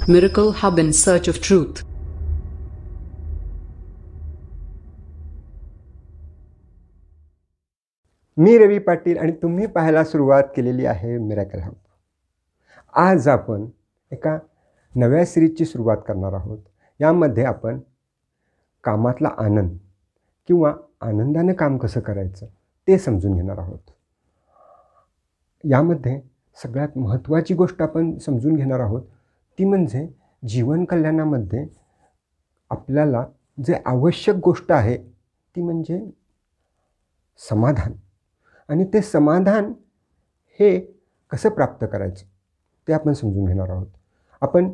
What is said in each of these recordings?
Miracle Hub in search of truth. मी रवी पाटील आणि तुम्ही पाहायला सुरुवात केलेली आहे मिरॅकल हब. आज आपण एका नव्या सिरीजची सुरुवात करणार आहोत. यामध्ये आपण कामातला आनंद किंवा आनंदाने काम कसं करायचं ते समजून घेणार आहोत. यामध्ये सगळ्यात महत्त्वाची गोष्ट आपण समजून घेणार आहोत ती म्हणजे जीवन कल्याणामध्ये आपल्याला जे आवश्यक गोष्ट आहे ती म्हणजे समाधान. आणि ते समाधान हे कसं प्राप्त करायचं ते आपण समजून घेणार आहोत. आपण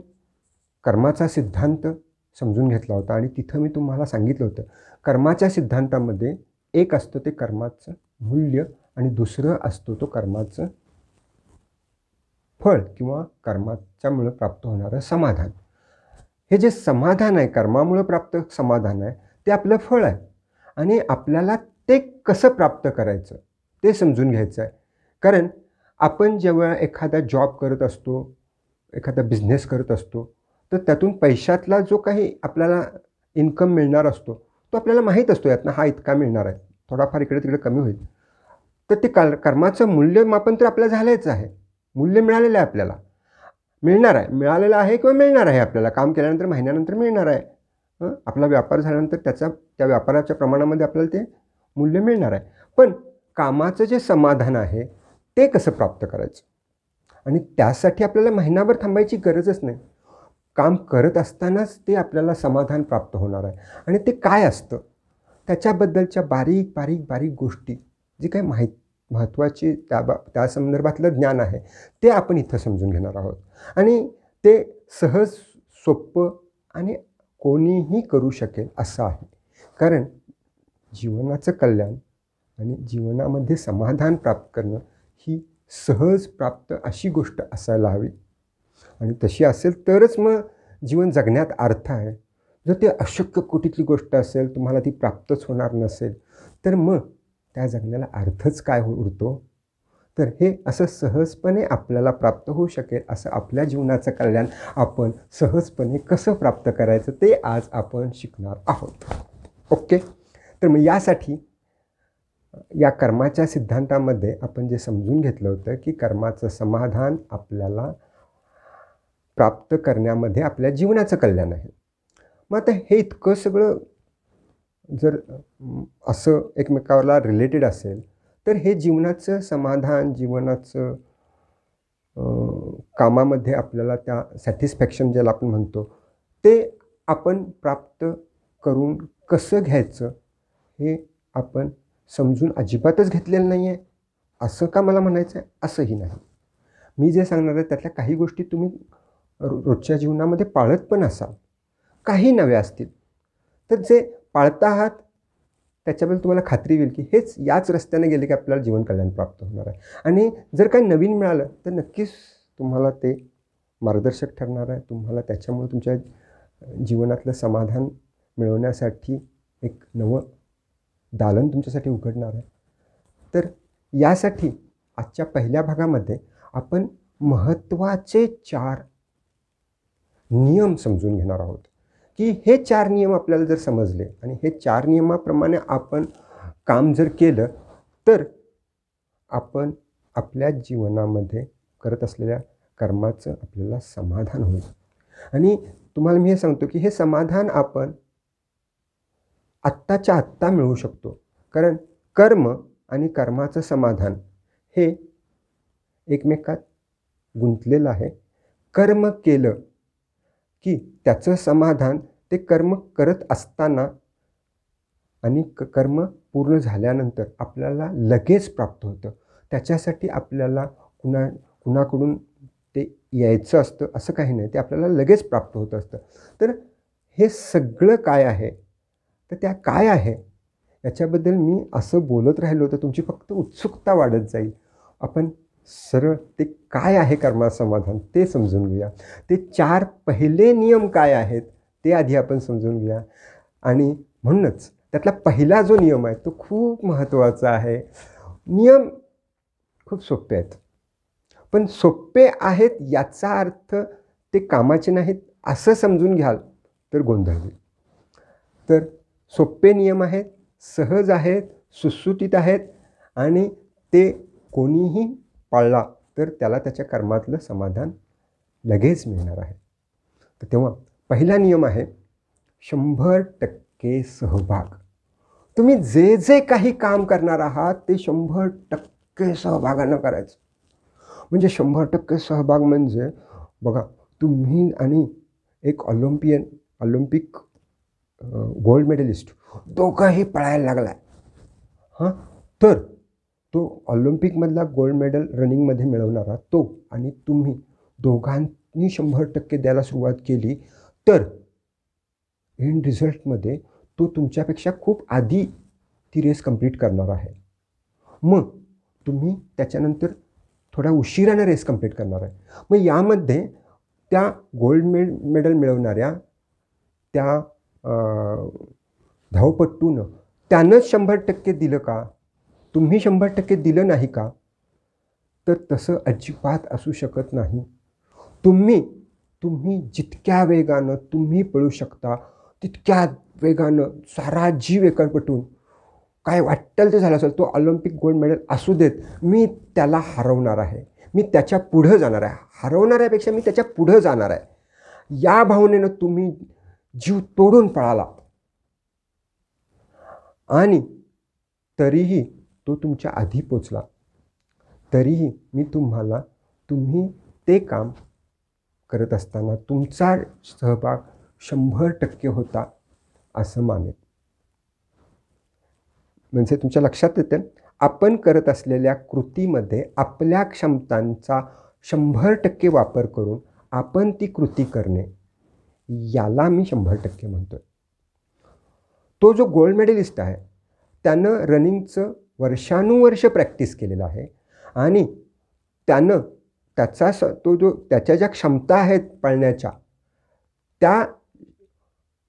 कर्माचा सिद्धांत समजून घेतला होता आणि तिथं मी तुम्हाला सांगितलं होतं कर्माच्या सिद्धांतामध्ये एक असतं ते कर्माचं मूल्य आणि दुसरं असतो तो कर्माचं फळ किंवा कर्माच्यामुळे प्राप्त होणारं समाधान. हे जे समाधान आहे कर्मामुळे प्राप्त समाधान आहे ते आपलं फळ आहे आणि आपल्याला ते कसं प्राप्त करायचं ते समजून घ्यायचं आहे. कारण आपण जेव्हा एखादा जॉब करत असतो एखादा बिझनेस करत असतो तर त्यातून पैशातला जो काही आपल्याला इन्कम मिळणार असतो तो आपल्याला माहीत असतो यातनं हा इतका मिळणार आहे, थोडाफार इकडे तिकडे कमी होईल. तर ते कर्माचं मूल्यमापन तर आपल्याला झालंच आहे. मूल्य मिळालेलं आहे आपल्याला मिळणार आहे मिळालेलं आहे किंवा मिळणार आहे. आपल्याला काम केल्यानंतर महिन्यानंतर मिळणार आहे. आपला व्यापार झाल्यानंतर त्या व्यापाराच्या प्रमाणामध्ये आपल्याला ते मूल्य मिळणार आहे. पण कामाचं जे समाधान आहे ते कसं प्राप्त करायचं आणि त्यासाठी आपल्याला महिनाभर थांबायची गरजच नाही. काम करत असतानाच ते आपल्याला समाधान प्राप्त होणार आहे. आणि ते काय असतं त्याच्याबद्दलच्या बारीक बारीक बारीक गोष्टी जी काही महत्त्वाची त्या संदर्भातलं ज्ञान आहे ते आपण इथं समजून घेणार आहोत. आणि ते सहज सोपं आणि कोणीही करू शकेल असं आहे. कारण जीवनाचं कल्याण आणि जीवनामध्ये समाधान प्राप्त करणं ही सहज प्राप्त अशी गोष्ट असायला हवी आणि तशी असेल तरच मग जीवन जगण्यात अर्थ आहे. जर ते अशक्य कोटीतली गोष्ट असेल तुम्हाला ती प्राप्तच होणार नसेल तर मग त्या जगण्याला अर्थच काय उरतो. तर हे असं सहजपणे आपल्याला प्राप्त होऊ शकेल असं आपल्या जीवनाचं कल्याण आपण सहजपणे कसं प्राप्त करायचं ते आज आपण शिकणार आहोत. ओके. तर मग यासाठी या कर्माच्या सिद्धांतामध्ये आपण जे समजून घेतलं होतं की कर्माचं समाधान आपल्याला प्राप्त करण्यामध्ये आपल्या जीवनाचं कल्याण आहे. मग आता हे इतकं सगळं जर असं एकमेकाला रिलेटेड असेल तर हे जीवनाचं समाधान जीवनाचं कामामध्ये आपल्याला त्या सॅटिस्फॅक्शन ज्याला आपण म्हणतो ते आपण प्राप्त करून कसं घ्यायचं हे आपण समजून अजिबातच घेतलेलं नाही आहे असं का मला म्हणायचं आहे. असंही नाही. मी जे सांगणार आहे त्यातल्या काही गोष्टी तुम्ही रोजच्या जीवनामध्ये पाळत पण असाल, काही नव्या असतील तर जे पाळता आहात त्याच्याबद्दल तुम्हाला खात्री होईल की याच रस्त्याने गेले की आपल्याला जीवन कल्याण प्राप्त होणार आहे. आणि जर काही नवीन मिळालं तर नक्कीच तुम्हाला ते मार्गदर्शक ठरणार आहे. तुम्हाला त्याच्यामुळे तुमच्या जीवनातलं समाधान मिळवण्यासाठी एक नवं दालन तुमच्यासाठी उघडणार आहे. तर यासाठी आजच्या पहिल्या भागामध्ये आपण महत्त्वाचे 4 नियम समजून घेणार आहोत की हे 4 नियम आपल्याला जर समजले आणि हे 4 नियमाप्रमाणे आपण काम जर केलं तर आपण आपल्या जीवनामध्ये करत असलेल्या कर्माचं आपल्याला समाधान होईल. आणि तुम्हाला मी हे सांगतो की हे समाधान आपण आत्ताच्या आत्ता मिळवू शकतो. कारण कर्म आणि कर्माचं समाधान हे एकमेकात गुंतलेलं आहे. कर्म केलं की त्याचं समाधान ते कर्म करत असताना आणि कर्म पूर्ण झाल्यानंतर आपल्याला लगेच प्राप्त होतं. त्याच्यासाठी आपल्याला कुणाकडून ते यायचं असतं असं काही नाही. ते आपल्याला लगेच प्राप्त होत असतं. तर हे सगळं काय आहे तर त्या काय आहे याच्याबद्दल मी असं बोलत राहिलो तर तुमची फक्त उत्सुकता वाढत जाईल. आपण सरळ ते काय आहे कर्माचं समाधान ते समजून घेऊया. ते 4 पहिले नियम काय आहेत ते आधी आपण समजून घेऊया. आणि म्हणूनच त्यातला पहिला जो नियम आहे तो खूप महत्त्वाचा आहे. नियम खूप सोपे आहेत पण सोपे आहेत याचा अर्थ ते कामाचे नाहीत असं समजून घ्याल तर गोंधळ होईल. तर सोपे नियम आहेत, सहज आहेत, सुटसुटीत आहेत आणि ते कोणीही पाळला तर त्याला त्याच्या कर्मातलं समाधान लगेच मिळणार आहे. तर तेव्हा पहिला नियम आहे 100% सहभाग. तुम्ही जे जे काही काम करणार आहात ते 100% सहभागानं करायचं. म्हणजे 100% सहभाग म्हणजे बघा, तुम्ही आणि एक ऑलिम्पिक गोल्ड मेडलिस्ट दोघंही पळायला लागला आहे. तर तो ऑलिम्पिकमधला गोल्ड मेडल रनिंगमध्ये मिळवणारा तो आणि तुम्ही दोघांनी 100% द्यायला सुरुवात केली तर एंड रिझल्टमध्ये तो तुमच्यापेक्षा खूप आधी ती रेस कंप्लीट करणार आहे. मग तुम्ही त्याच्यानंतर थोडा उशिरानं रेस कंप्लीट करणार आहे. मग यामध्ये त्या गोल्ड मेडल मिळवणाऱ्या त्या धावपटूनं त्यानंच 100% दिलं का? तुम्ही 100% दिलं नाही का? तर तसं अजिबात असू शकत नाही. तुम्ही जितक्या वेगानं तुम्ही पळू शकता तितक्या वेगानं सारा जीव एकरपटून काय वाटेल ते झालं असेल, तो ऑलिम्पिक गोल्ड मेडल असू देत, मी त्याला हरवणार आहे, मी त्याच्या पुढं जाणार आहे, हरवणाऱ्यापेक्षा मी त्याच्या पुढं जाणार आहे, या भावनेनं तुम्ही जीव तोडून पळाला आणि तरीही तो तुमच्या आधी पोचला, तरीही मी तुम्ही ते काम करत असताना तुमचा सहभाग 100% होता असं मानेन. म्हणजे तुमच्या लक्षात येते, आपण करत असलेल्या कृतीमध्ये आपल्या क्षमतांचा 100% वापर करून आपण ती कृती करणे, याला मी 100% म्हणतोय. तो जो गोल्ड मेडलिस्ट आहे त्यानं रनिंगचं वर्षानुवर्ष प्रॅक्टिस केलेलं आहे आणि त्यानं त्याच्या ज्या क्षमता आहेत पळण्याच्या त्या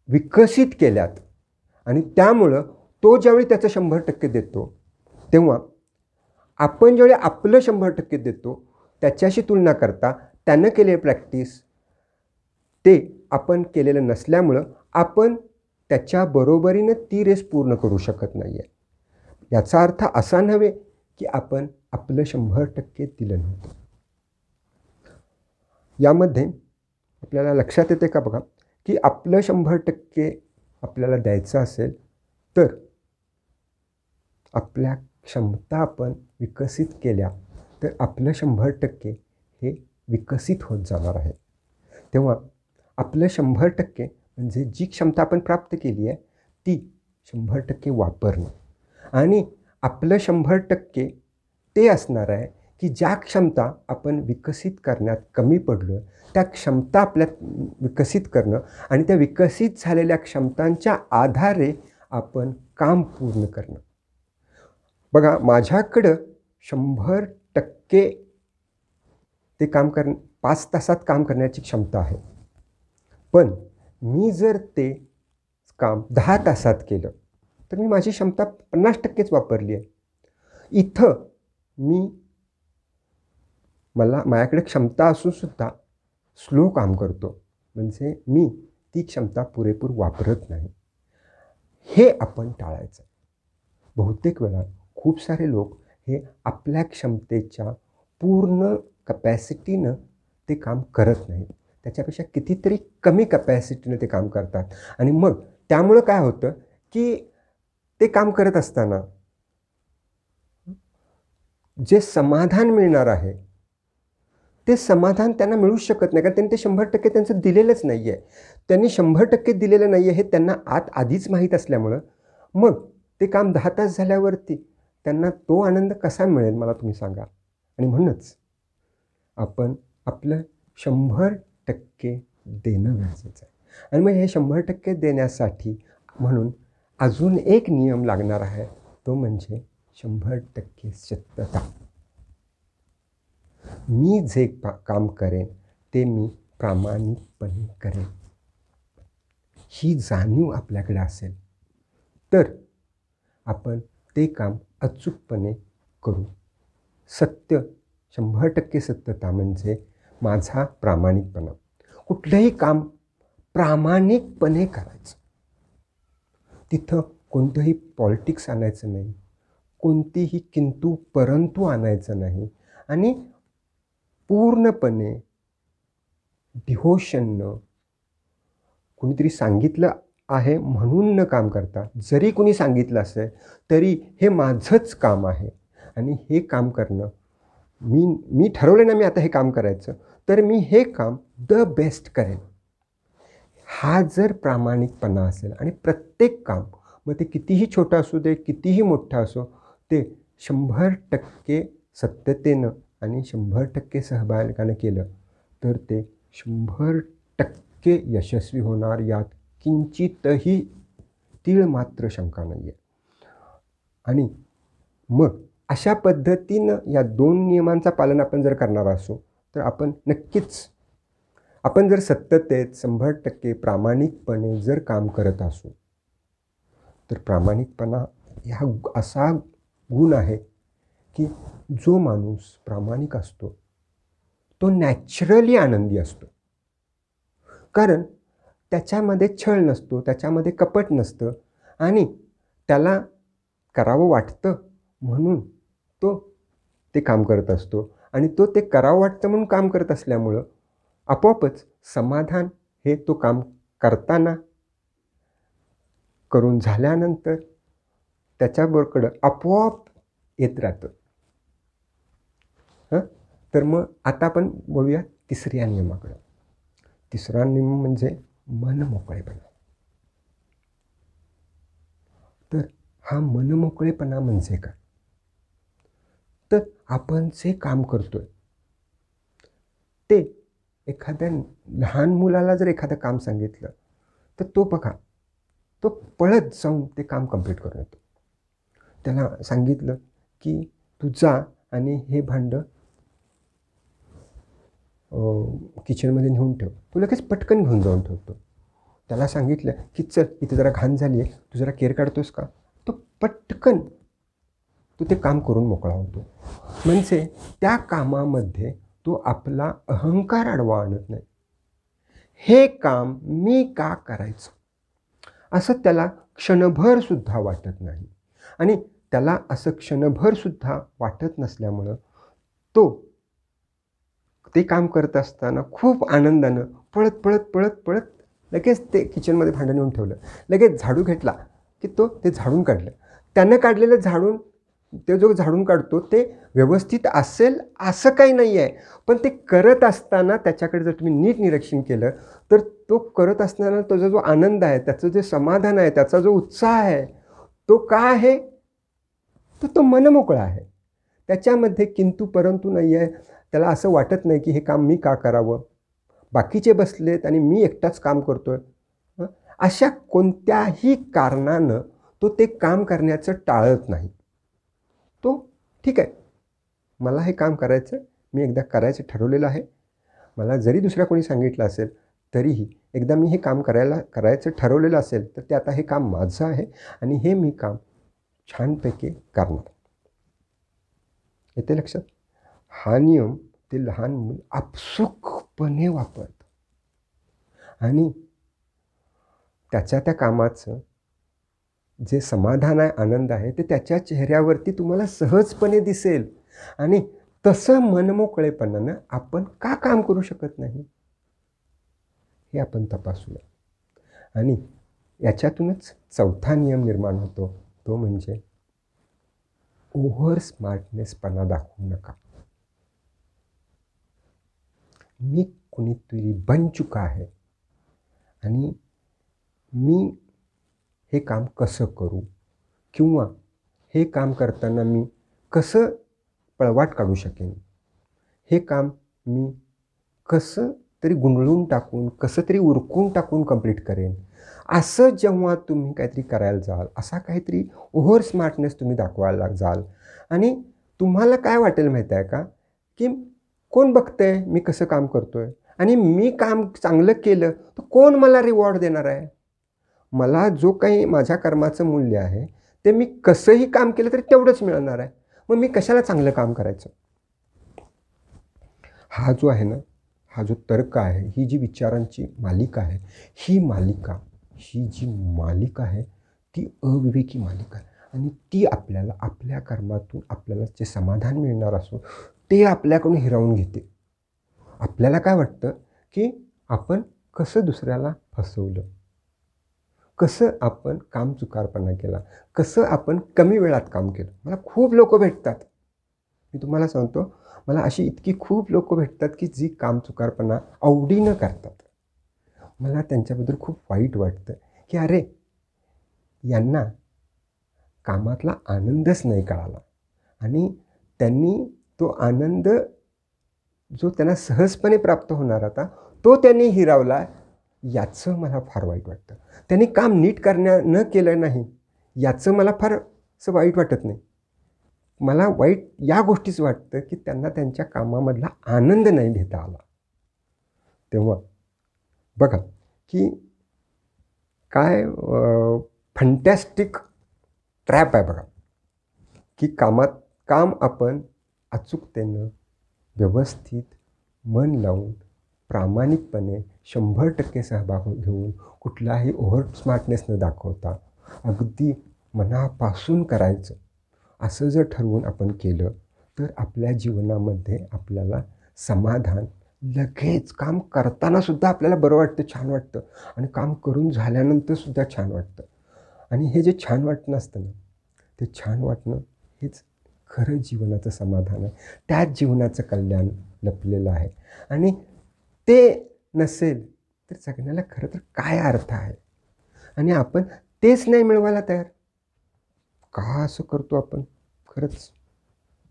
विकसित केल्यात आणि त्यामुळं तो ज्यावेळी त्याचं 100% देतो तेव्हा आपण ज्यावेळी आपलं 100% देतो त्याच्याशी तुलना करता त्यानं केलेली प्रॅक्टिस ते आपण केलेलं नसल्यामुळं आपण त्याच्या बरोबरीनं ती रेस पूर्ण करू शकत नाही आहे. याचा अर्थ असा नव्हे की आपण आपलं 100% दिलं नव्हतं. यामध्ये आपल्याला लक्षात येते का बघा, की आपलं 100% आपल्याला द्यायचं असेल तर आपल्या क्षमता आपण विकसित केल्या तर आपलं 100% हे विकसित होत जाणार आहे. तेव्हा आपलं 100% म्हणजे जी क्षमता आपण प्राप्त केली आहे ती 100% वापरणं आणि आपलं 100% ते असणार आहे की ज्या क्षमता आपण विकसित करण्यात कमी पडलो त्या क्षमता आपल्यात विकसित करणं आणि त्या विकसित झालेल्या क्षमतांच्या आधारे आपण काम पूर्ण करणं. बघा, माझ्याकडं 100% ते 5 तासात काम करण्याची क्षमता आहे, पण मी जर ते काम 10 तासात केलं तर मी माझी क्षमता 50%च वापरली आहे. इथं माझ्याकडे क्षमता असूनसुद्धा स्लो काम करतो, म्हणजे मी ती क्षमता पुरेपूर वापरत नाही. हे आपण टाळायचं. बहुतेक वेळा खूप सारे लोक हे आपल्या क्षमतेच्या पूर्ण कपॅसिटीनं ते काम करत नाहीत, त्याच्यापेक्षा कितीतरी कमी कपॅसिटीनं ते काम करतात आणि मग त्यामुळं काय होतं की ते काम करत असताना जे समाधान मिळणार आहे ते समाधान त्यांना मिळू शकत नाही, कारण त्यांनी ते 100% त्यांचं दिलेलंच नाही आहे. त्यांनी 100% दिलेलं नाही आहे हे त्यांना आधीच माहीत असल्यामुळं मग ते काम 10 तास झाल्यावरती त्यांना तो आनंद कसा मिळेल मला तुम्ही सांगा. आणि म्हणूनच आपण आपलं 100% देणं गरजेचं आहे. आणि मग हे 100% देण्यासाठी म्हणून अजून एक नियम लागणार आहे, तो म्हणजे 100% सत्यता. मी जे काम करेन ते मी प्रामाणिकपणे करेन, ही जाणीव आपल्याकडे असेल तर आपण ते काम अचूकपणे करू. 100% सत्यता म्हणजे माझा प्रामाणिकपणा. कुठलंही काम प्रामाणिकपणे करायचं. तिथं कोणतंही पॉलिटिक्स आणायचं नाही, कोणतीही किंतु परंतु आणायचं नाही आणि पूर्णपणे डिव्होशननं कुणीतरी सांगितलं आहे म्हणून न काम करता, जरी कुणी सांगितलं असेल तरी हे माझंच काम आहे आणि हे काम करणं मी ठरवलं ना मी आता हे काम करायचं, तर मी हे काम द बेस्ट करेन. हा जर प्रामाणिकपणा असेल आणि प्रत्येक काम, मग ते कितीही छोटं असू दे, कितीही मोठं असो, ते 100% सत्यतेनं आणि 100% सहभागानं केलं तर ते 100% यशस्वी होणार, यात किंचितही तीळ मात्र शंका नाही आहे. आणि मग अशा पद्धतीनं या 2 नियमांचं पालन आपण जर करणार असू तर आपण नक्कीच, आपण जर सत्यतेत 100% प्रामाणिकपणे जर काम करत असू तर प्रामाणिकपणा हा असा गुण आहे की जो माणूस प्रामाणिक असतो तो नॅचरली आनंदी असतो. कारण त्याच्यामध्ये छळ नसतो, त्याच्यामध्ये कपट नसतं आणि त्याला करावं वाटतं म्हणून तो ते काम करत असतो आणि तो ते करावं वाटतं म्हणून काम करत असल्यामुळं आपोआपच समाधान हे तो काम करताना, करून झाल्यानंतर त्याच्याबरोबर आपोआप येत राहतं. तर मग आता आपण बोलूया तिसऱ्या नियमाकडं. तिसरा नियम म्हणजे मनमोकळेपणा. तर हा मनमोकळेपणा म्हणजे काय? तर आपण जे काम करतोय ते एखाद्या लहान मुलाला जर एखादं काम सांगितलं तर तो बघा, तो पळत जाऊन ते काम कंप्लीट करून येतो. त्याला सांगितलं की तू जा आणि हे भांडं किचनमध्ये नेऊन ठेव, तू लगेच पटकन घेऊन जाऊन ठेवतो. त्याला सांगितलं की चल इथे जरा घाण झाली आहे, तू जरा केर काढतोस का, तो पटकन तो ते काम करून मोकळा होतो. म्हणजे त्या कामामध्ये तो आपला अहंकार आडवा आणत नाही. हे काम मी का करायचं असं त्याला क्षणभरसुद्धा वाटत नाही. आणि त्याला असं क्षणभरसुद्धा वाटत नसल्यामुळं तो ते काम करत असताना खूप आनंदानं पळत पळत पळत पळत लगेच ते किचनमध्ये भांडं नेऊन ठेवलं, लगेच झाडू घेतला की तो ते झाडून काढलं. त्यानं काढलेलं झाडून, ते जो झाडून काढतो ते व्यवस्थित असेल असं काही नाही आहे, पण ते करत असताना त्याच्याकडे जर तुम्ही नीट निरीक्षण केलं तर तो करत असताना त्याचा जो आनंद आहे, त्याचं जे समाधान आहे, त्याचा जो उत्साह आहे, तो का आहे? तर तो मनमोकळा आहे. त्याच्यामध्ये किंतु परंतु नाही आहे. त्याला असं वाटत नाही की हे काम मी का करावं, बाकीचे बसलेत आणि मी एकटाच काम करतोय. अशा कोणत्याही कारणानं तो ते काम करण्याचं टाळत नाही. तो ठीक आहे, मला हे काम करायचं, मी एकदा करायचं ठरवलेलं आहे. मला जरी दुसऱ्या कोणी सांगितलं असेल तरीही एकदा मी हे काम करायचं ठरवलेलं असेल तर ते आता हे काम माझं आहे आणि हे मी काम छानपैकी करणार. येते लक्षात? हा नियम ते लहान मूल आपसुकपणे वापरतं आणि त्याच्या त्या कामाचं जे समाधान आहे, आनंद आहे, ते त्याच्या चेहऱ्यावरती तुम्हाला सहजपणे दिसेल. आणि तसं मनमोकळेपणानं आपण का काम करू शकत नाही हे आपण तपासूया. आणि याच्यातूनच चौथा नियम निर्माण होतो, तो म्हणजे ओव्हर स्मार्टनेसपणा दाखवू नका. मी कुणीतरी बन चुका आहे आणि मी हे काम कसं करू किंवा हे काम करताना मी कसं पळवाट काढू शकेन, हे काम मी कसं तरी गुंडळून टाकून, कसं तरी उरकून टाकून कंप्लीट करेन, असं जेव्हा तुम्ही काहीतरी करायला जाल, असा काहीतरी ओव्हर स्मार्टनेस तुम्ही दाखवायला जाल आणि तुम्हाला काय वाटेल माहीत आहे का, की कोण बघतंय मी कसं काम करतोय आणि मी काम चांगलं केलं तर कोण मला रिवॉर्ड देणार आहे. मला जो काही माझ्या कर्माचं मूल्य आहे ते मी कसंही काम केलं तरी तेवढंच मिळणार आहे. मग मी कशाला चांगलं काम करायचं. हा जो आहे ना, हा जो तर्क आहे, ही जी विचारांची मालिका आहे, ही जी मालिका आहे ती अविवेकी मालिका आहे. आणि ती आपल्याला आपल्या कर्मातून आपल्याला जे समाधान मिळणार असो ते आपल्याकडून हिरावून घेते. आपल्याला काय वाटतं की आपण कसं दुसऱ्याला फसवलं, कसं आपण कामचुकारपणा केला, कसं आपण कमी वेळात काम केलं. मला खूप लोकं भेटतात, मी तुम्हाला सांगतो, मला अशी इतकी खूप लोकं भेटतात की जी कामचुकारपणा आवडीनं करतात. मला त्यांच्याबद्दल खूप वाईट वाटतं की अरे, यांना कामातला आनंदच नाही कळाला आणि त्यांनी तो आनंद जो त्यांना सहजपणे प्राप्त होणार होता तो त्यांनी हिरावला. याचं मला फार वाईट वाटतं. त्यांनी काम नीट न केलं नाही याचं मला फार असं वाईट वाटत नाही. मला वाईट या गोष्टीच वाटतं की त्यांना त्यांच्या कामामधला आनंद नाही घेता आला. तेव्हा बघा की काय फंटॅस्टिक ट्रॅप आहे बघा, की काम आपण अचूकतेनं व्यवस्थित मन लावून प्रामाणिकपणे 100% सहभाग घेऊन कुठलाही ओव्हर स्मार्टनेस न दाखवता अगदी मनापासून करायचं असं जर ठरवून आपण केलं तर आपल्या जीवनामध्ये आपल्याला समाधान लगेच काम करतानासुद्धा आपल्याला बरं वाटतं, छान वाटतं आणि काम करून झाल्यानंतरसुद्धा छान वाटतं. आणि हे जे छान वाटणं असतं ना, ते छान वाटणं हेच खरं जीवनाचं समाधान आहे. त्याच जीवनाचं कल्याण लपलेलं आहे. आणि ते नसेल तर जगण्याला खरं तर काय अर्थ आहे. आणि आपण तेच नाही मिळवायला तयार. का असं करतो आपण? खरंच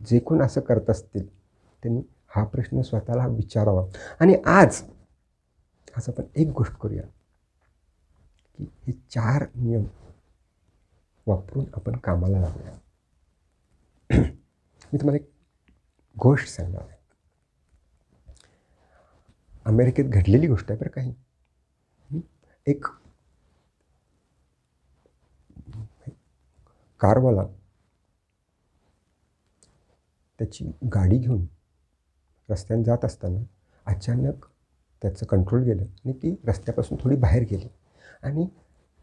जे कोण असं करत असतील त्यांनी हा प्रश्न स्वतःला विचारावा. आणि आज आपण एक गोष्ट करूया की हे 4 नियम वापरून आपण कामाला लागूया. मी तुम्हाला एक गोष्ट सांगणार आहे. अमेरिकेत घडलेली गोष्ट आहे बरं काही. एक कारवाला त्याची गाडी घेऊन रस्त्याने जात असताना अचानक त्याचं कंट्रोल गेलं आणि ती रस्त्यापासून थोडी बाहेर गेली आणि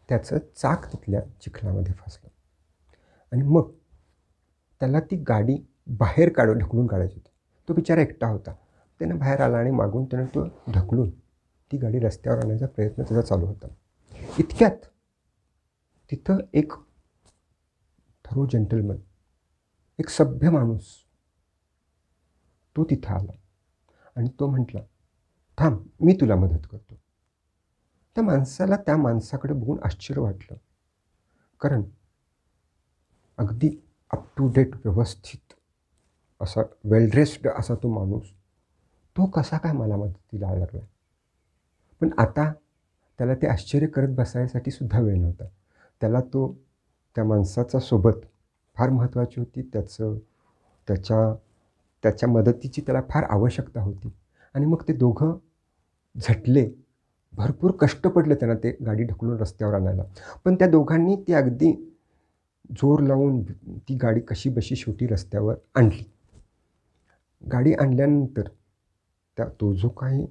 त्याचं चाक तिथल्या चिखलामध्ये फसलं. आणि मग त्याला ती गाडी बाहेर ढकलून काढायची होती. तो बिचारा एकटा होता. त्यानं बाहेर आला आणि मागून त्यानं तो ढकलून ती गाडी रस्त्यावर आणण्याचा प्रयत्न त्याचा चालू होता. इतक्यात तिथं एक थरो जेंटलमन, एक सभ्य माणूस तो तिथं आला आणि तो म्हटला, थांब मी तुला मदत करतो. त्या माणसाकडे बघून आश्चर्य वाटलं, कारण अगदी अप टू डेट व्यवस्थित असा वेल ड्रेस्ड असा तो माणूस, तो कसा काय मला मदतीला लागला. पण आता त्याला ते आश्चर्य करत बसायसाठी सुद्धा वेळ नव्हता. त्याला त्या माणसाचा सोबत फार महत्त्वाची होती. त्याच्या मदतीची त्याला फार आवश्यकता होती. आणि मग ते दोघं झटले. भरपूर कष्ट पडले त्यांना ते गाडी ढकलून रस्त्यावर आणायला. पण त्या दोघांनी ती अगदी जोर लावून ती गाडी कशीबशी शेवटी रस्त्यावर आणली. गाडी आणल्यानंतर तो जो काही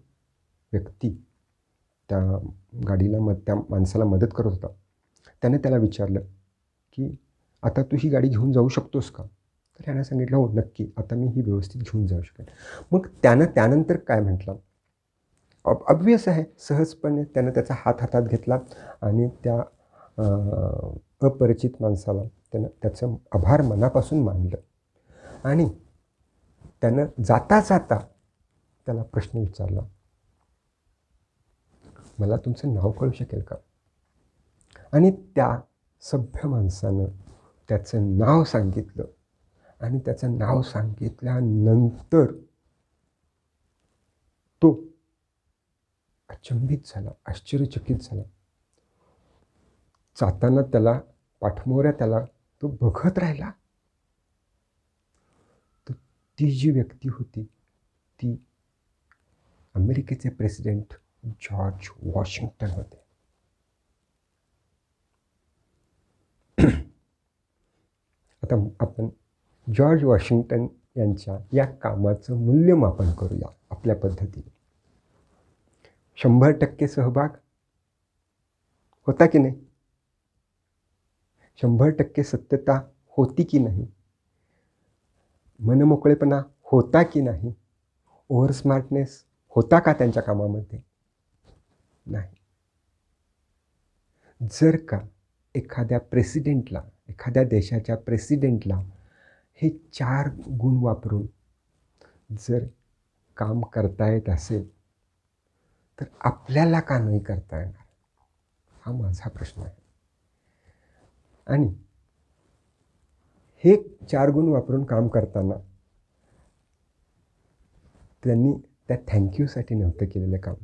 व्यक्ती त्या त्या माणसाला मदत करत होता त्याने त्याला विचारलं की आता तू ही गाडी घेऊन जाऊ शकतोस का. तर त्यानं सांगितलं, हो नक्की, आता मी ही व्यवस्थित घेऊन जाऊ शकेन. मग त्यानंतर काय म्हटलं, ऑब्वियस आहे, सहजपणे त्यानं त्याचा हात हातात घेतला आणि त्या अपरिचित माणसाला त्यानं त्याचं आभार मनापासून मानलं. आणि त्यानं जाता जाता त्याला प्रश्न विचारला, मला तुमचं नाव कळू शकेल का. आणि त्या सभ्य माणसानं त्याचं नाव सांगितलं. आणि त्याचं नाव सांगितल्यानंतर तो अचंबित झाला, आश्चर्यचकित झाला. जाताना त्याला पाठमोऱ्या त्याला तो बघत राहिला. तर ती जी व्यक्ती होती ती अमेरिकेचे प्रेसिडेंट जॉर्ज वॉशिंग्टन होते. आता आपण जॉर्ज वॉशिंग्टन यांच्या या कामाचं मूल्यमापन करूया आपल्या पद्धतीने. 100% सहभाग होता की नाही? 100% सत्यता होती की नाही? मनमोकळेपणा होता की नाही? ओव्हर स्मार्टनेस होता का त्यांच्या कामामध्ये? नाही. जर का एखाद्या प्रेसिडेंटला, एखाद्या देशाच्या प्रेसिडेंटला हे 4 गुण वापरून जर काम करता येत असेल, तर आपल्याला का नाही करता येणार? हा माझा प्रश्न आहे. आणि हे 4 गुण वापरून काम करताना त्यांनी त्या थँक्यूसाठी नव्हतं केलेलं काम,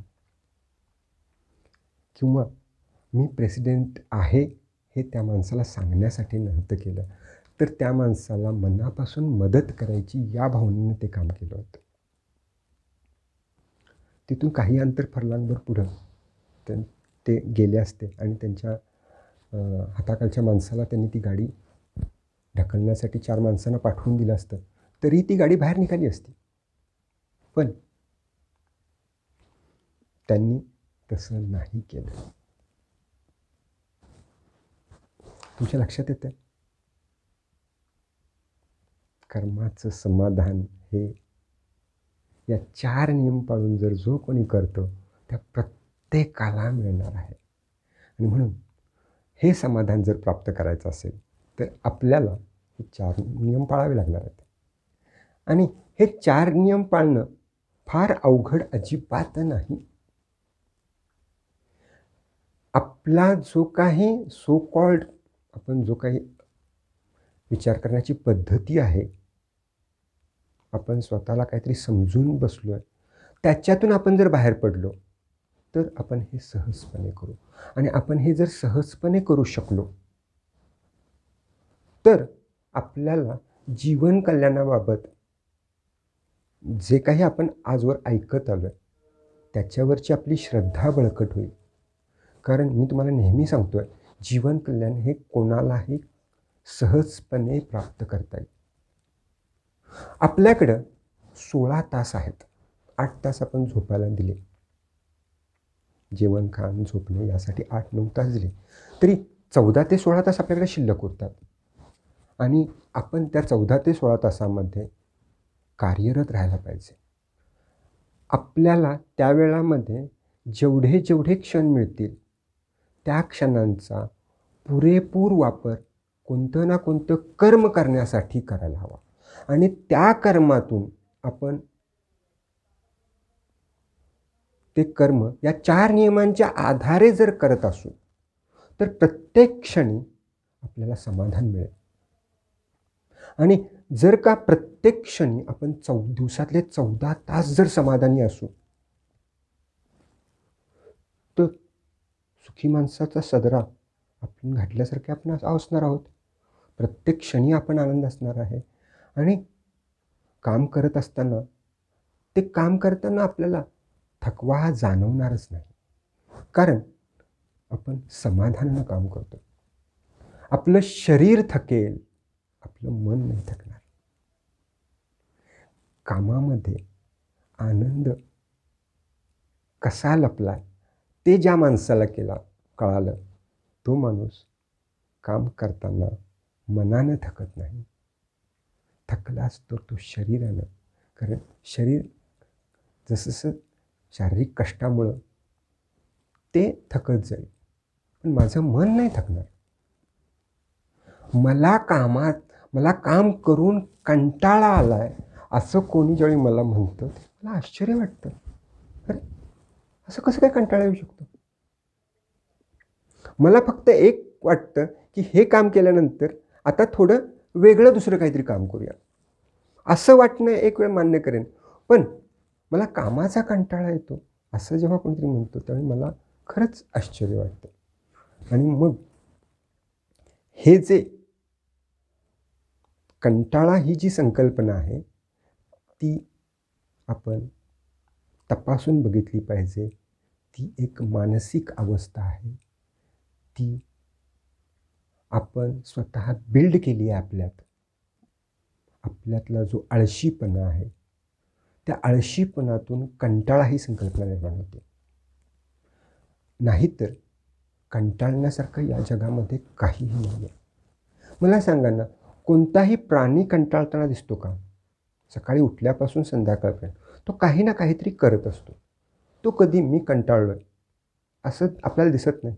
किंवा मी प्रेसिडेंट आहे हे त्या माणसाला सांगण्यासाठी नव्हतं केलं, तर त्या माणसाला मनापासून मदत करायची या भावनेनं ते काम केलं होतं. तिथून काही अंतर फरलांगभर पुढं ते गेले असते आणि त्यांच्या हाताखालच्या माणसाला त्यांनी ती गाडी ढकलण्यासाठी 4 माणसांना पाठवून दिलं असतं, तरी ती गाडी बाहेर निघाली असती. पण त्यांनी तसं नाही केलं. तुमच्या लक्षात येतं? कर्माचं समाधान हे या 4 नियम पाळून जर जो कोणी करतो त्या प्रत्येकाला मिळणार आहे. आणि म्हणून हे समाधान जर प्राप्त करायचं असेल तर आपल्याला हे 4 नियम पाळावे लागणार आहेत. आणि हे 4 नियम पाळणं फार अवघड अजिबात नाही. आपला जो काही सो कॉल्ड आपण जो काही विचार करण्याची पद्धती आहे, आपण स्वतःला काहीतरी समजून बसलो आहे, त्याच्यातून आपण जर बाहेर पडलो तर आपण हे सहजपणे करू. आणि आपण हे जर सहजपणे करू शकलो तर आपल्याला जीवन कल्याणाबाबत जे काही आपण आजवर ऐकत आलो आहे त्याच्यावरची आपली श्रद्धा बळकट होईल. कारण मी तुम्हाला नेहमी सांगतो आहे, जीवन कल्याण हे कोणालाही सहजपणे प्राप्त करता येईल. आपल्याकडं 16 तास आहेत. 8 तास आपण झोपायला दिले, जेवण खाण झोपणे यासाठी 8-9 तास दिले, तरी 14 ते 16 तास आपल्याकडे शिल्लक उरतात. आणि आपण त्या 14 ते 16 तासामध्ये कार्यरत राहायला पाहिजे. आपल्याला त्या वेळामध्ये जेवढे क्षण मिळतील त्या क्षणांचा पुरेपूर वापर कोणतं ना कोणतं कर्म करण्यासाठी करायला हवा. आणि त्या कर्मातून आपण ते कर्म या 4 नियमांच्या आधारे जर करत असू तर प्रत्येक क्षणी आपल्याला समाधान मिळेल. आणि जर का प्रत्येक क्षणी आपण दिवसातले 14 तास जर समाधानी असू तर सुखी माणसाचा सदरा आपण घातल्यासारखे आपण असणार आहोत. प्रत्येक क्षणी आपण आनंद असणार आहे. आणि काम करत असताना ते काम करताना आपल्याला थकवा हा जाणवणारच नाही, कारण आपण समाधानानं काम करतो. आपलं शरीर थकेल, आपलं मन नाही थकणार. कामामध्ये आनंद कसा लपला ते ज्या माणसाला कळालं तो माणूस काम करताना मनानं थकत नाही, थकलाच तो शरीरानं. कारण शरीर जसं शारीरिक कष्टामुळं ते थकत जाईल, पण माझं मन नाही थकणार. मला काम करून कंटाळा आला आहे असं कोणी ज्यावेळी मला म्हणतं मला आश्चर्य वाटतं. अरे असं कसं काय कंटाळा येऊ शकतो? मला फक्त एक वाटतं की हे काम केल्यानंतर आता थोडं वेगळं दुसरं काहीतरी काम करूया असं वाटणं एक वेळ मान्य करेन. पण मला कामाचा कंटाळा येतो असं जेव्हा कोणीतरी म्हणतो त्यावेळी मला खरंच आश्चर्य वाटतं. आणि मग हे जे कंटाळा ही जी संकल्पना आहे ती आपण तपासून बघितली पाहिजे. ती एक मानसिक अवस्था आहे. ती आपण स्वतः बिल्ड केली आहे आपल्यात. आपल्यातला जो आळशीपणा आहे त्या आळशीपणातून कंटाळा ही संकल्पना निर्माण होते. नाहीतर कंटाळण्यासारखं या जगामध्ये काहीही नाही आहे. मला सांगा ना, कोणताही प्राणी कंटाळताना दिसतो का? सकाळी उठल्यापासून संध्याकाळपर्यंत तो काही ना काहीतरी करत असतो. तो कधी मी कंटाळलो आहे असं आपल्याला दिसत नाही.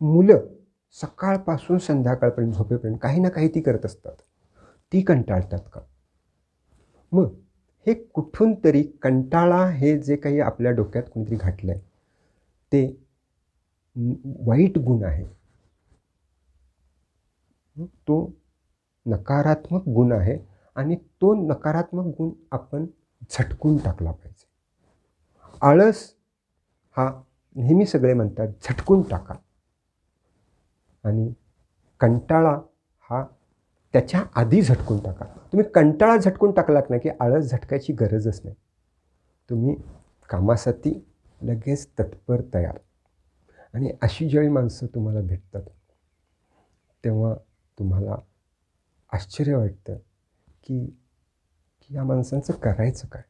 मुलं सकाळपासून संध्याकाळपर्यंत झोपेपर्यंत काही ना काही ती करत असतात. ती कंटाळतात का? मग हे कुठून तरी कंटाळा हे जे काही आपल्या डोक्यात कोणीतरी घातलं आहे ते वाईट गुण आहे. तो नकारात्मक गुण आहे आणि तो नकारात्मक गुण आपण झटकून टाकला पाहिजे. आळस हा नेहमी सगळे म्हणतात झटकून टाका आणि कंटाळा हा त्याच्या आधी झटकून टाका. तुम्ही कंटाळा झटकून टाकलात ना की आळस झटकायची गरजच नाही. तुम्ही कामासाठी लगेच तत्पर तयार. आणि अशी ज्यावेळी माणसं तुम्हाला भेटतात तेव्हा तुम्हाला आश्चर्य वाटतं की या माणसांचं करायचं काय.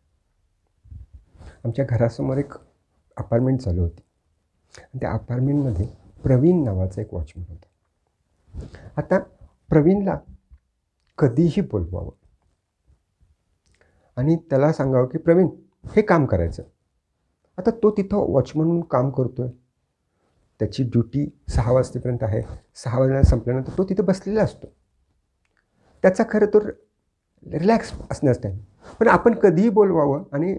आमच्या घरासमोर एक अपार्टमेंट चालू होती आणि त्या अपार्टमेंटमध्ये प्रवीण नावाचा एक वॉचमन होता. आता प्रवीणला कधीही बोलवावं आणि त्याला सांगावं की प्रवीण हे काम करायचं. आता तो तिथं वॉचमन म्हणून काम करतो आहे. त्याची ड्युटी 6 वाजेपर्यंत आहे. 6 वाजता संपल्यानंतर तो तिथं बसलेला असतो. त्याचा खरं तर रिलॅक्स असण्यास टाईम. पण आपण कधीही बोलवावं आणि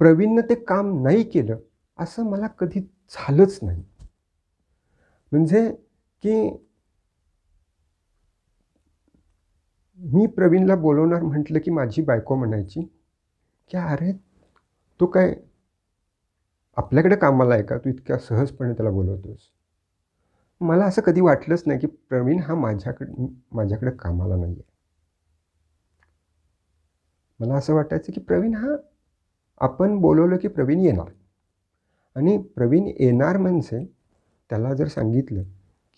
प्रवीणनं ते काम नाही केलं असं मला कधी झालंच नाही. म्हणजे की मी प्रवीणला बोलवणार म्हटलं की माझी बायको म्हणायची की अरे तो काय आपल्याकडे कामाला आहे का? तू इतक्या सहजपणे त्याला बोलवतोस. मला असं कधी वाटलंच नाही की प्रवीण हा माझ्याकडे कामाला नाही आहे. मला असं वाटायचं की प्रवीण हा आपण बोलवलं की प्रवीण येणार आणि प्रवीण येणार म्हणजे त्याला जर सांगितलं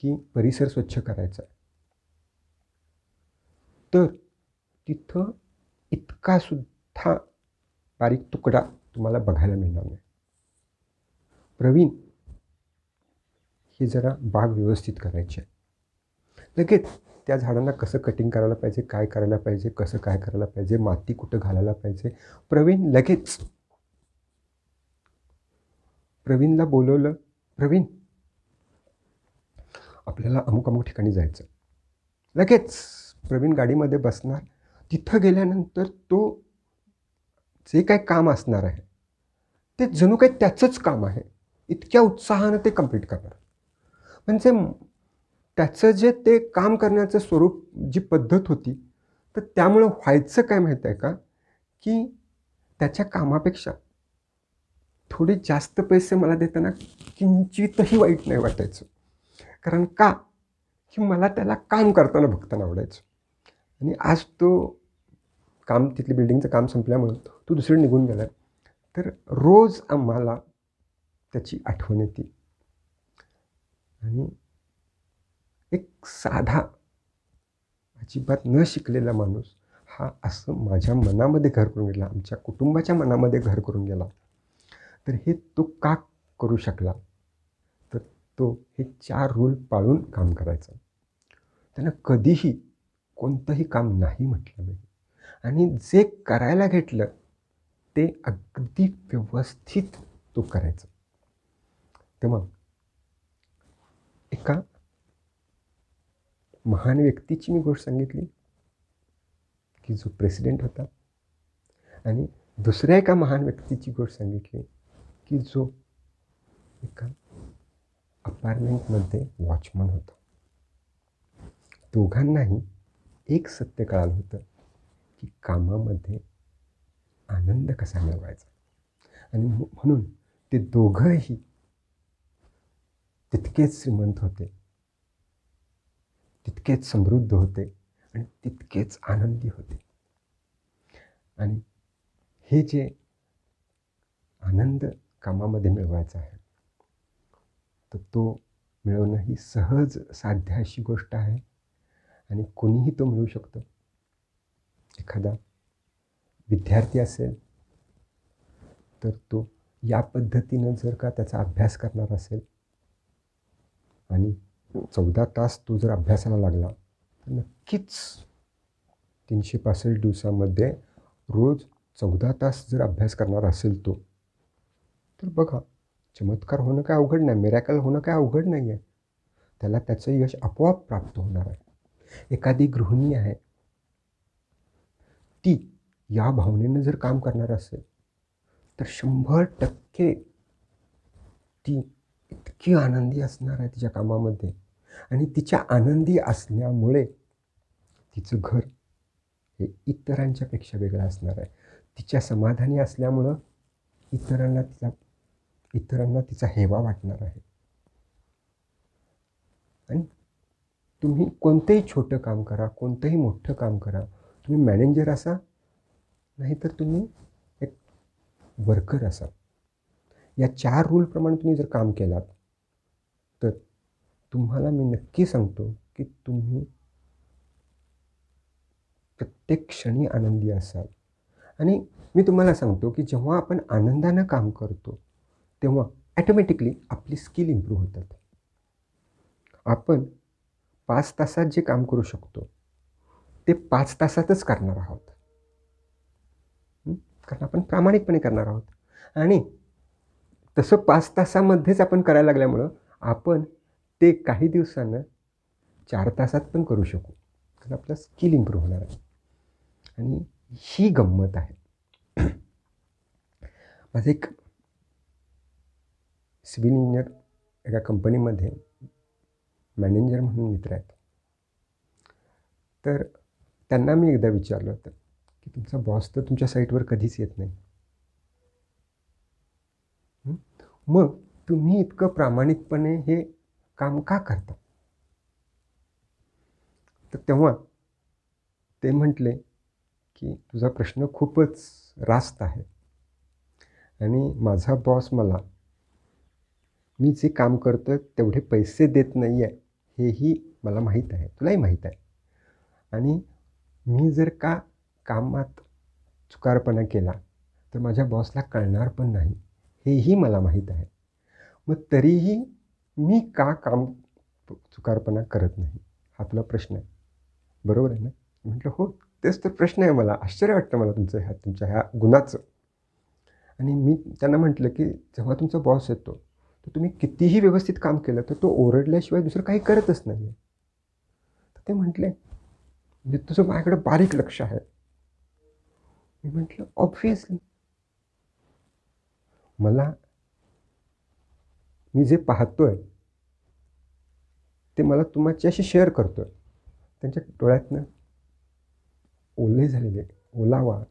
की परिसर स्वच्छ करायचा आहे तर तिथं इतकासुद्धा बारीक तुकडा तुम्हाला बघायला मिळणार नाही. प्रवीण हे जरा बाग व्यवस्थित करायची आहे. लगेच त्या झाडांना कसं कटिंग करायला पाहिजे, काय करायला पाहिजे, कसं काय करायला पाहिजे, माती कुठं घालायला पाहिजे. प्रवीणला बोलवलं, प्रवीण आपल्याला अमुक अमुक ठिकाणी जायचं. लगेच प्रवीण गाडीमध्ये बसणार. तिथं गेल्यानंतर तो जे काही काम असणार आहे ते जणू काही त्याचंच काम आहे. इतक्या उत्साहानं ते कंप्लीट करणार. म्हणजे त्याचं जे ते काम करण्याचं स्वरूप जी पद्धत होती तर त्यामुळं व्हायचं काय माहीत आहे का की त्याच्या कामापेक्षा थोडे जास्त पैसे मला देताना किंचितही वाईट नाही वाटायचं. कारण का की मला त्याला काम करताना बघताना आवडायचं. आणि आज तो तिथली बिल्डिंगचं काम संपल्यामुळं तो दुसरीकडे निघून गेला. तर रोज आम्हाला त्याची आठवण येते. आणि एक साधा अजिबात न शिकलेला माणूस हा असं माझ्या मनामध्ये घर करून गेला, आमच्या कुटुंबाच्या मनामध्ये घर करून गेला. तर हे तो का करू शकला तर तो हे 4 रूल पाळून काम करायचा. त्यानं कधीही कोणतंही काम नाही म्हटलं नाही आणि जे करायला घेतलं ते अगदी व्यवस्थित तो करायचा. तेव्हा एका महान व्यक्तीची मी गोष्ट सांगितली की जो प्रेसिडेंट होता आणि दुसऱ्या एका महान व्यक्तीची गोष्ट सांगितली की जो एका अपार्टमेंटमध्ये वॉचमन होता. दोघांनाही एक सत्य कळालं होतं की कामामध्ये आनंद कसा मिळवायचा. आणि म्हणून ते दोघंही तितकेच श्रीमंत होते, तितकेच समृद्ध होते आणि तितकेच आनंदी होते. आणि हे जे आनंद कामामध्ये मिळवायचा आहे तर तो मिळवणं ही सहज साध्य अशी गोष्ट आहे आणि कोणीही तो मिळवू शकतो. एखादा विद्यार्थी असेल तर तो या पद्धतीनं जर का त्याचा अभ्यास करणार असेल आणि 14 तास तो जर अभ्यासाला लागला तर नक्कीच 365 दिवसामध्ये रोज 14 तास जर अभ्यास करणार असेल तो, तर बघा चमत्कार होणं काय अवघड नाही, मिरॅकल होणं काय अवघड नाही आहे. त्याला त्याचं यश आपोआप प्राप्त होणार आहे. एखादी गृहिणी आहे, ती या भावनेनं जर काम करणार असेल तर 100% ती इतकी आनंदी असणार आहे तिच्या कामामध्ये. आणि तिच्या आनंदी असण्यामुळे तिचं घर हे इतरांच्या पेक्षा वेगळं असणार आहे. तिच्या समाधानी असल्यामुळं इतरांना तिचा हेवा वाटणार आहे. आणि तुम्ही कोणतंही छोटं काम करा, कोणतंही मोठं काम करा, तुम्ही मॅनेजर असा नाहीतर तुम्ही एक वर्कर असा, या 4 रूलप्रमाणे तुम्ही जर काम केलात तर तुम्हाला मी नक्की सांगतो की तुम्ही प्रत्येक क्षणी आनंदी असाल. आणि मी तुम्हाला सांगतो की जेव्हा आपण आनंदानं काम करतो तेव्हा ॲटोमॅटिकली आपली स्किल इम्प्रूव्ह होतात. आपण 5 तासात जे काम करू शकतो ते 5 तासातच करणार आहोत. कारण आपण प्रामाणिकपणे करणार आहोत. आणि तसं 5 तासामध्येच आपण करायला लागल्यामुळं आपण ते काही दिवसानं 4 तासात पण करू शकू. कारण आपलं स्किल इम्प्रूव्ह होणार आहे. आणि ही गंमत आहे. माझे एक सिव्हिल इंजिनियर एका कंपनीमध्ये मॅनेजर म्हणून मित्र आहेत. तर त्यांना मी एकदा विचारलं होतं की तुमचा बॉस तर तुमच्या साईटवर कधीच येत नाही, मग तुम्ही इतकं प्रामाणिकपणे हे काम का करता? तर तेव्हा ते म्हटले की तुझा प्रश्न खूपच रास्त आहे आणि माझा बॉस मला मी जे काम करतो तेवढे पैसे देत नाही आहे हेही मला माहीत आहे, तुलाही माहीत आहे. आणि मी जर का कामात चुकारपणा केला तर माझ्या बॉसला कळणार पण नाही हेही मला माहीत आहे. मग तरीही मी का काम चुकारपणा करत नाही हा तुला प्रश्न आहे, बरोबर आहे ना? म्हटलं हो, तेच तर प्रश्न आहे. मला आश्चर्य वाटतं मला तुमच्या ह्या गुणाचं. आणि मी त्यांना म्हटलं की जेव्हा तुमचा बॉस येतो तर तुम्ही कितीही व्यवस्थित काम केलं तर तो ओरडल्याशिवाय दुसरं काही करतच नाही आहे. तर ते म्हटले म्हणजे तुझं माझ्याकडे बारीक लक्ष आहे. मी म्हटलं ऑब्व्हियसली मी जे पाहतोय ते मला तुमच्याशी शेअर करतोय. त्यांच्या डोळ्यातनं ओलावा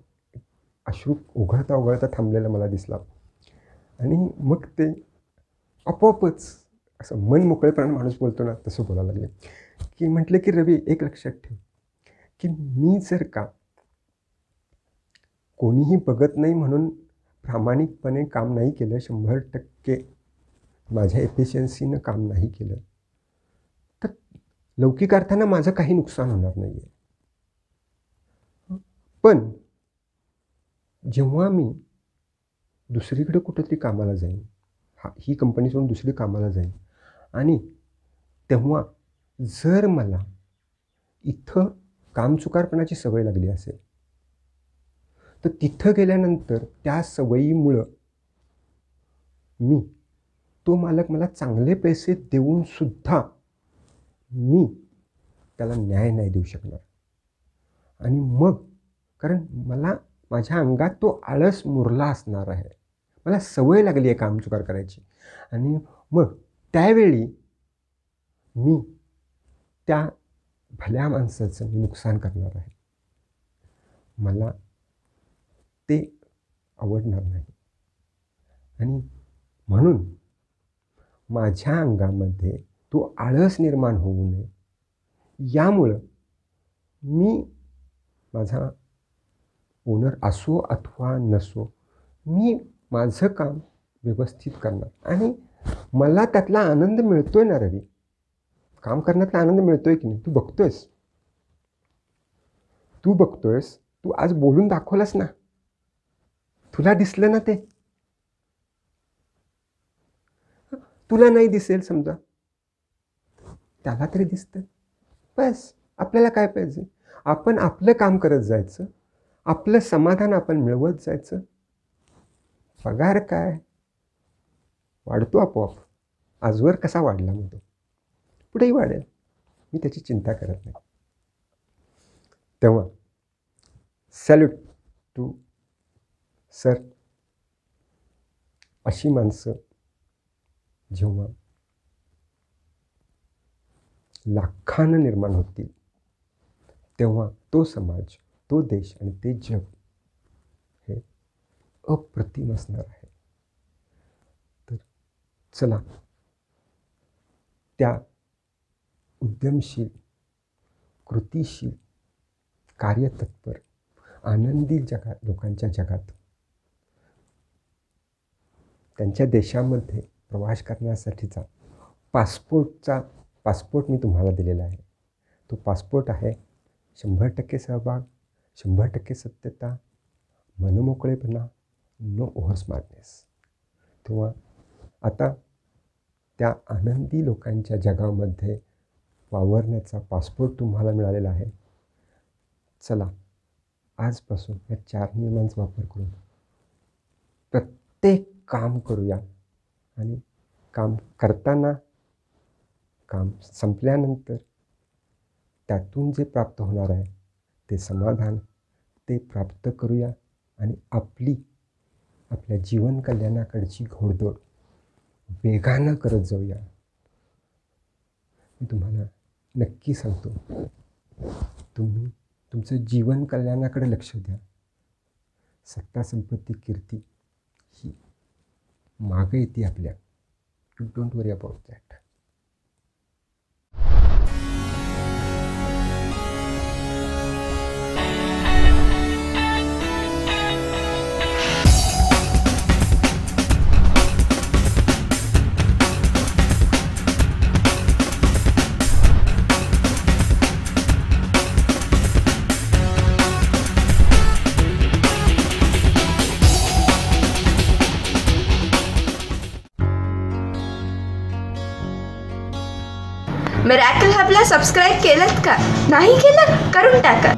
अश्रू ओघळता थांबलेला मला दिसला. आणि मग ते आपोआपच असं मन मोकळेपणाने माणूस बोलतो ना तसं बोलायला लागले की म्हटले की रवी, एक लक्षात ठेव की मी जर का कोणीही बघत नाही म्हणून प्रामाणिकपणे काम नाही केलं, 100% माझ्या एफिशियन्सीनं काम नाही केलं तर लौकिक अर्थानं माझं काही नुकसान होणार नाही आहे. पण जेव्हा मी दुसरीकडे कुठंतरी कामाला जाईन, ही कंपनी सोडून दुसरी कामाला जाईन आणि तेव्हा जर मला इथं कामचुकारपणाची सवय लागली असेल तर तिथं गेल्यानंतर त्या सवयीमुळं तो मालक मला चांगले पैसे देऊनसुद्धा मी त्याला न्याय नाही देऊ शकणार. आणि मग कारण माझ्या अंगात तो आळस मुरला असणार आहे, मला सवय लागली आहे कामचुकार करायची. आणि मग त्यावेळी मी त्या भल्या माणसाचं मी नुकसान करणार आहे. मला ते आवडणार नाही. आणि म्हणून माझ्या अंगामध्ये तो आळस निर्माण होऊ नये यामुळं मी माझा ओनर असो अथवा नसो मी माझं काम व्यवस्थित करणार. आणि मला त्यातला आनंद मिळतोय ना रवी, काम करण्यातला आनंद मिळतोय की नाही? तू बघतोयस, तू आज बोलून दाखवलंस ना, तुला दिसलं ना ते. तुला नाही दिसेल समजा, त्याला तरी दिसतं. बस आपल्याला काय पाहिजे, आपण आपलं काम करत जायचं, आपलं समाधान आपण मिळवत जायचं. पगार काय वाढतो आपोआप, आजवर कसा वाढला मग तो पुढेही वाढेल, मी त्याची चिंता करत नाही. तेव्हा सॅल्यूट टू सर. अशी माणसं जेव्हा लाखानं निर्माण होतील तेव्हा तो समाज, तो देश आणि ते जग हे अप्रतिम असणार आहे. तर चला त्या उद्यमशील, कृतिशील, कार्यतत्पर, आनंदी लोकांच्या जगात त्यांच्या देशामध्ये प्रवास करण्यासाठीचा पासपोर्ट मी तुम्हाला दिलेला आहे. तो पासपोर्ट आहे 100% सहभाग, 100% सत्यता, मनमोकळेपणा, नो ओव्हर स्मार्टनेस. तेव्हा आता त्या आनंदी लोकांच्या जगामध्ये वावरण्याचा पासपोर्ट तुम्हाला मिळालेला आहे. चला आजपासून या 4 नियमांचा वापर करून प्रत्येक काम करूया आणि काम करताना, काम संपल्यानंतर त्यातून जे प्राप्त होणार आहे ते समाधान, ते प्राप्त करूया आणि आपल्या जीवन कल्याणाकडची घोडदौड वेगानं करत जाऊया. मी तुम्हाला नक्की सांगतो, तुम्ही तुमचं जीवन कल्याणाकडे लक्ष द्या. सत्ता, संपत्ती, कीर्ती ही मागं येते आपल्या. You don't worry about that. Miracle हबला सबस्क्राईब केलं का? नाही केलं? करून टाका.